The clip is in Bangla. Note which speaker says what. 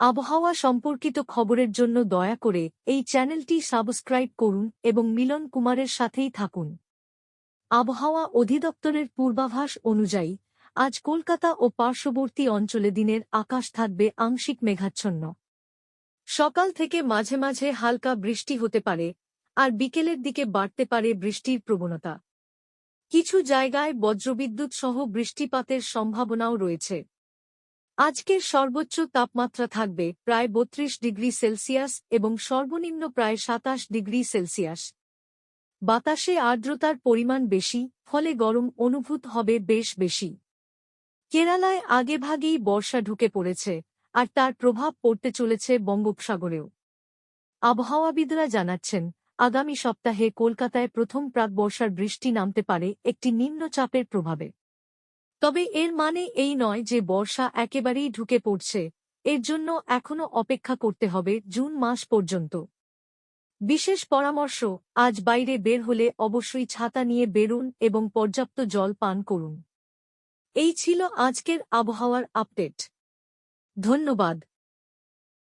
Speaker 1: আবহাওয়া সম্পর্কিত খবরের জন্য দয়া করে এই চ্যানেলটি সাবস্ক্রাইব করুন এবং মিলন কুমারের সাথেই থাকুন। আবহাওয়া অধিদপ্তরের পূর্বাভাস অনুযায়ী আজ কলকাতা ও পার্শ্ববর্তী অঞ্চলে দিনের আকাশ থাকবে আংশিক মেঘাচ্ছন্ন। সকাল থেকে মাঝে মাঝে হালকা বৃষ্টি হতে পারে, আর বিকেলের দিকে বাড়তে পারে বৃষ্টির প্রবণতা। কিছু জায়গায় বজ্রবিদ্যুৎ সহ বৃষ্টিপাতের সম্ভাবনাও রয়েছে। আজকের সর্বোচ্চ তাপমাত্রা থাকবে প্রায় ৩২ ডিগ্রি সেলসিয়াস এবং সর্বনিম্ন প্রায় ২৭ ডিগ্রি সেলসিয়াস। বাতাসে আর্দ্রতার পরিমাণ বেশি, ফলে গরম অনুভূত হবে বেশ বেশি। কেরালায় আগেভাগেই বর্ষা ঢুকে পড়েছে, আর তার প্রভাব পড়তে চলেছে বঙ্গোপসাগরেও। আবহাওয়াবিদরা জানাচ্ছেন, আগামী সপ্তাহে কলকাতায় প্রথম প্রাকবর্ষার বৃষ্টি নামতে পারে একটি নিম্নচাপের প্রভাবে। তবে এর মানে এই নয় যে বর্ষা একেবারেই ঢুকে পড়ছে, এর জন্য এখনও অপেক্ষা করতে হবে জুন মাস পর্যন্ত। বিশেষ পরামর্শ, আজ বাইরে বের হলে অবশ্যই ছাতা নিয়ে বেরুন এবং পর্যাপ্ত জল পান করুন। এই ছিল আজকের আবহাওয়ার আপডেট। ধন্যবাদ।